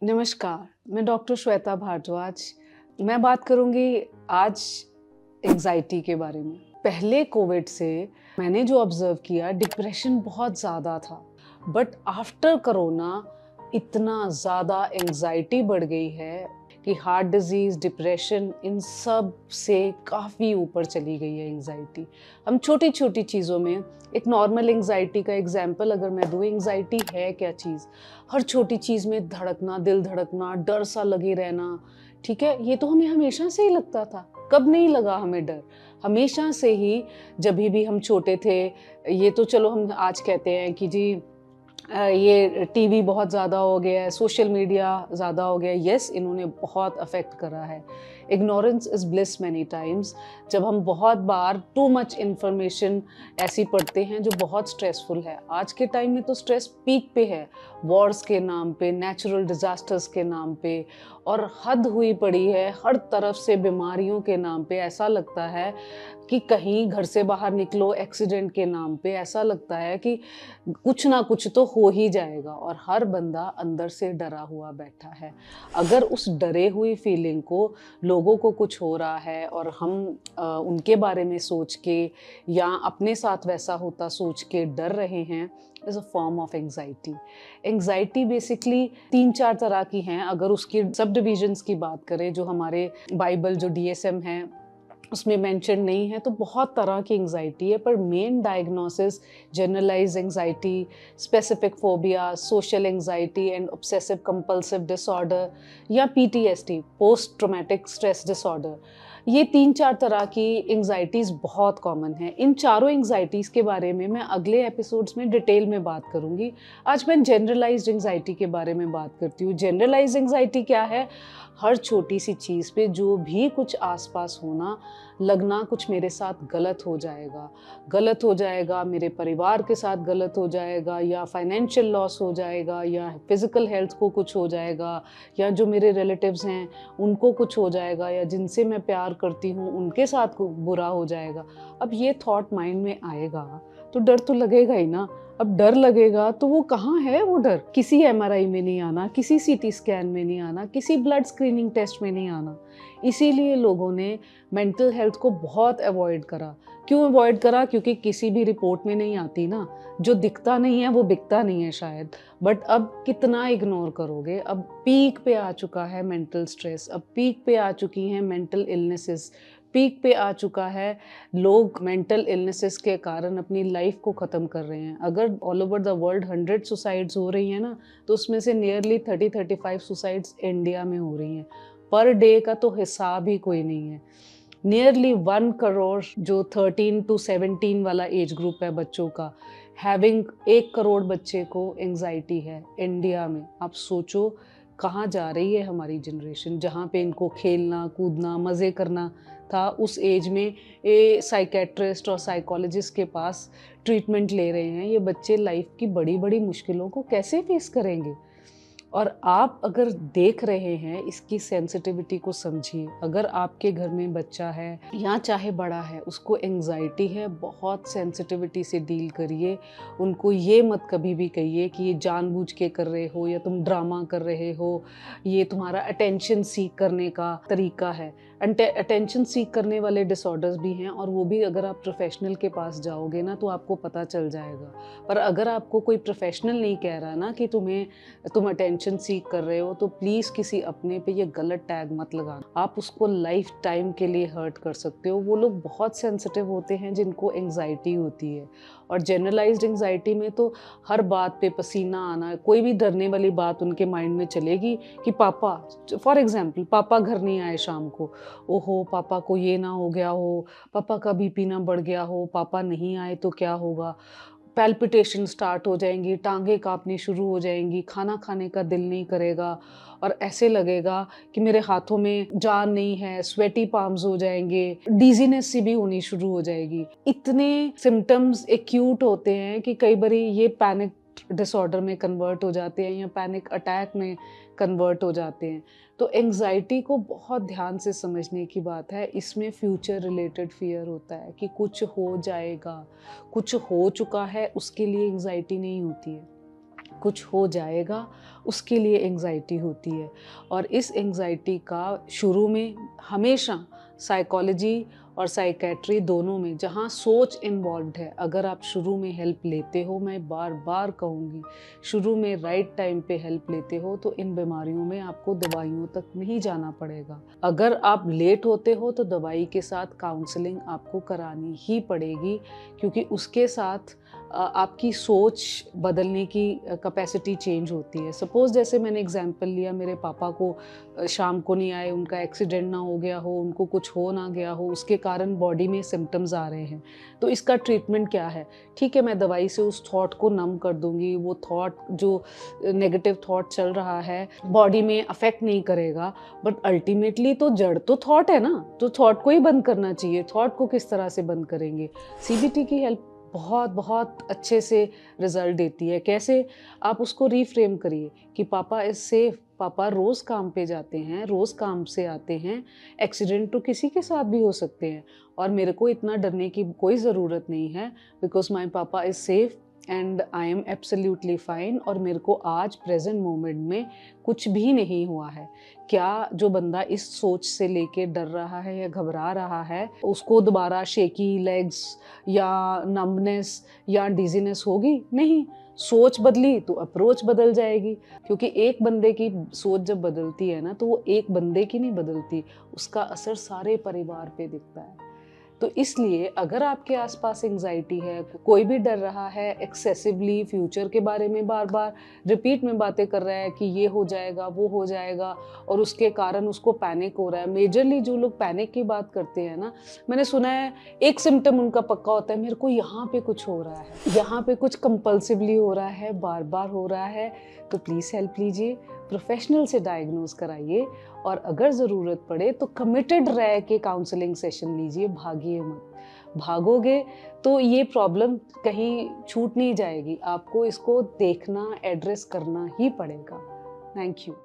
नमस्कार, मैं डॉक्टर श्वेता भारद्वाज। मैं बात करूँगी आज एंग्ज़ायटी के बारे में। पहले कोविड से मैंने जो ऑब्ज़र्व किया डिप्रेशन बहुत ज़्यादा था, बट आफ्टर कोरोना इतना ज़्यादा एंग्ज़ायटी बढ़ गई है कि हार्ट डिज़ीज़, डिप्रेशन इन सब से काफ़ी ऊपर चली गई है एंग्ज़ायटी। हम छोटी-छोटी चीज़ों में एक नॉर्मल एंग्ज़ायटी का एग्ज़ाम्पल अगर मैं दूँ, एंग्ज़ायटी है क्या चीज़? हर छोटी चीज़ में धड़कना, दिल धड़कना, डर सा लगे रहना, ठीक है? ये तो हमें हमेशा से ही लगता था। कब नहीं लगा हमें डर? हमेशा से ही जभी भी हम छोटे थे, ये तो चलो हम आज कहते हैं कि जी ये टीवी बहुत ज़्यादा हो गया है, सोशल मीडिया ज़्यादा हो गया है। येस, इन्होंने बहुत अफ़ेक्ट करा है। Ignorance is bliss many times. जब हम बहुत बार टू मच इन्फॉर्मेशन ऐसी पढ़ते हैं जो बहुत स्ट्रेसफुल है। आज के टाइम में तो स्ट्रेस पीक पे है, वॉर्स के नाम पे, नेचुरल डिज़ास्टर्स के नाम पे, और हद हुई पड़ी है हर तरफ से बीमारियों के नाम पे। ऐसा लगता है कि कहीं घर से बाहर निकलो एक्सीडेंट के नाम पे, ऐसा लगता है कि कुछ ना कुछ तो हो ही जाएगा, और हर बंदा अंदर से डरा हुआ बैठा है। अगर उस डरे हुई फीलिंग को लोगों को कुछ हो रहा है और हम उनके बारे में सोच के या अपने साथ वैसा होता सोच के डर रहे हैं, is a form of anxiety. Anxiety basically 3-4 तरह की हैं। अगर उसकी सब डिविजन्स की बात करें, जो हमारे बाइबल जो डीएसएम है उसमें मेंशन नहीं है, तो बहुत तरह की एंग्जाइटी है, पर main diagnosis generalize anxiety, specific phobia, social anxiety and obsessive compulsive disorder, या PTSD, post traumatic stress disorder, ये 3-4 तरह की एंग्जाइटीज़ बहुत कॉमन है। इन चारों एंग्जाइटीज़ के बारे में मैं अगले एपिसोड्स में डिटेल में बात करूँगी। आज मैं जनरलाइज्ड एंग्जाइटी के बारे में बात करती हूँ। जनरलाइज्ड एंग्जाइटी क्या है? हर छोटी सी चीज़ पे जो भी कुछ आसपास होना, लगना कुछ मेरे साथ गलत हो जाएगा, मेरे परिवार के साथ गलत हो जाएगा, या फाइनेंशियल लॉस हो जाएगा, या फिजिकल हेल्थ को कुछ हो जाएगा, या जो मेरे रिलेटिव्स हैं उनको कुछ हो जाएगा, या जिनसे मैं प्यार करती हूँ उनके साथ बुरा हो जाएगा। अब ये थॉट माइंड में आएगा तो डर तो लगेगा ही ना। अब डर लगेगा तो वो कहाँ है वो डर? किसी एमआरआई में नहीं आना, किसी सीटी स्कैन में नहीं आना, किसी ब्लड स्क्रीनिंग टेस्ट में नहीं आना। इसीलिए लोगों ने मेंटल हेल्थ को बहुत अवॉइड करा। क्यों अवॉइड करा? क्योंकि किसी भी रिपोर्ट में नहीं आती ना। जो दिखता नहीं है वो बिकता नहीं है शायद। बट अब कितना इग्नोर करोगे? अब पीक पे आ चुका है मेंटल स्ट्रेस, अब पीक पे आ चुकी हैं मेंटल इलनेसेस, पीक पे आ चुका है, लोग मेंटल इलनेसेस के कारण अपनी लाइफ को ख़त्म कर रहे हैं। अगर all over the world 100 suicides हो रही हैं ना, तो उसमें से नियरली 30-35 सुसाइड्स इंडिया में हो रही हैं। पर डे का तो हिसाब ही कोई नहीं है। नियरली 1 करोड़ जो 13 टू 17 वाला एज ग्रुप है बच्चों का, हैविंग 1 करोड़ बच्चे को एंग्जाइटी है इंडिया में। आप सोचो कहाँ जा रही है हमारी जनरेशन, जहाँ पे इनको खेलना, कूदना, मज़े करना था, उस एज में ये साइकेट्रिस्ट और साइकोलॉजिस्ट के पास ट्रीटमेंट ले रहे हैं। ये बच्चे लाइफ की बड़ी-बड़ी मुश्किलों को कैसे फेस करेंगे? और आप अगर देख रहे हैं, इसकी सेंसिटिविटी को समझिए। अगर आपके घर में बच्चा है या चाहे बड़ा है, उसको एंग्जाइटी है, बहुत सेंसिटिविटी से डील करिए। उनको ये मत कभी भी कहिए कि ये जानबूझ के कर रहे हो या तुम ड्रामा कर रहे हो, ये तुम्हारा अटेंशन सीक करने का तरीका है। अटेंशन सीक करने वाले डिसऑर्डर्स भी हैं, और वो भी अगर आप प्रोफेशनल के पास जाओगे ना तो आपको पता चल जाएगा। पर अगर आपको कोई प्रोफेशनल नहीं कह रहा ना कि तुम अटेंशन सीक कर रहे हो, तो प्लीज़ किसी अपने पे ये गलत टैग मत लगाना। आप उसको लाइफ टाइम के लिए हर्ट कर सकते हो। वो लोग बहुत सेंसिटिव होते हैं जिनको एंग्जाइटी होती है, और जनरलाइज्ड एंग्जाइटी में तो हर बात पे पसीना आना, कोई भी डरने वाली बात उनके माइंड में चलेगी कि पापा, फॉर एग्जाम्पल, पापा घर नहीं आए शाम को, ओहो पापा को ये ना हो गया हो, पापा का बीपी ना बढ़ गया हो, पापा नहीं आए तो क्या होगा। पैल्पिटेशन स्टार्ट हो जाएँगी, टाँगें काँपनी शुरू हो जाएँगी, खाना खाने का दिल नहीं करेगा, और ऐसे लगेगा कि मेरे हाथों में जान नहीं है, स्वेटी पाल्म्स हो जाएँगे, डिज़ीनेस सी भी होनी शुरू हो जाएगी। इतने सिम्पटम्स एक्यूट होते हैं कि कई बारी ये पैनिक डिसऑर्डर में कन्वर्ट हो जाते हैं या पैनिक अटैक में कन्वर्ट हो जाते हैं। तो एंग्ज़ायटी को बहुत ध्यान से समझने की बात है। इसमें फ्यूचर रिलेटेड फ़ियर होता है कि कुछ हो जाएगा, कुछ हो चुका है उसके लिए एंग्ज़ायटी नहीं होती है। कुछ हो जाएगा, उसके लिए एंग्जाइटी होती है। और इस एंग्जाइटी का शुरू में हमेशा साइकोलॉजी और साइकेट्री दोनों में जहाँ सोच इन्वॉल्व्ड है, अगर आप शुरू में हेल्प लेते हो, मैं बार बार कहूँगी, शुरू में राइट टाइम पे हेल्प लेते हो तो इन बीमारियों में आपको दवाइयों तक नहीं जाना पड़ेगा। अगर आप लेट होते हो तो दवाई के साथ काउंसलिंग आपको करानी ही पड़ेगी, क्योंकि उसके साथ आपकी सोच बदलने की कैपेसिटी चेंज होती है। सपोज़ जैसे मैंने एग्जांपल लिया, मेरे पापा को शाम को नहीं आए, उनका एक्सीडेंट ना हो गया हो, उनको कुछ हो ना गया हो, उसके कारण बॉडी में सिम्पटम्स आ रहे हैं, तो इसका ट्रीटमेंट क्या है? ठीक है, मैं दवाई से उस थॉट को नम कर दूंगी, वो थॉट जो नेगेटिव थॉट चल रहा है बॉडी में अफेक्ट नहीं करेगा, बट अल्टीमेटली तो जड़ तो थॉट है ना, तो थॉट को ही बंद करना चाहिए। थॉट को किस तरह से बंद करेंगे? सीबीटी की हेल्प बहुत बहुत अच्छे से रिजल्ट देती है। कैसे? आप उसको रीफ्रेम करिए कि पापा इज सेफ, पापा रोज़ काम पे जाते हैं, रोज़ काम से आते हैं, एक्सीडेंट तो किसी के साथ भी हो सकते हैं और मेरे को इतना डरने की कोई ज़रूरत नहीं है, बिकॉज माई पापा is safe and I am absolutely fine, और मेरे को आज प्रेजेंट मोमेंट में कुछ भी नहीं हुआ है। क्या जो बंदा इस सोच से लेके डर रहा है या घबरा रहा है, उसको दोबारा शेकी लेग्स या नंबनेस या डिजीनेस होगी? नहीं। सोच बदली तो अप्रोच बदल जाएगी, क्योंकि एक बंदे की सोच जब बदलती है ना, तो वो एक बंदे की नहीं बदलती, उसका असर सारे परिवार पे दिखता है। तो इसलिए अगर आपके आसपास एंग्जाइटी है, कोई भी डर रहा है एक्सेसिवली, फ्यूचर के बारे में बार बार रिपीट में बातें कर रहा है कि ये हो जाएगा, वो हो जाएगा, और उसके कारण उसको पैनिक हो रहा है। मेजरली जो लोग पैनिक की बात करते हैं ना, मैंने सुना है एक सिम्टम उनका पक्का होता है, मेरे को यहाँ पे कुछ हो रहा है, यहाँ पे कुछ कंपल्सिवली हो रहा है, बार बार हो रहा है, तो प्लीज़ हेल्प लीजिए, प्रोफेशनल से डायग्नोज कराइए, और अगर ज़रूरत पड़े तो कमिटेड रह के काउंसलिंग सेशन लीजिए, भागिए मत। भागोगे तो ये प्रॉब्लम कहीं छूट नहीं जाएगी, आपको इसको देखना, एड्रेस करना ही पड़ेगा। Thank you.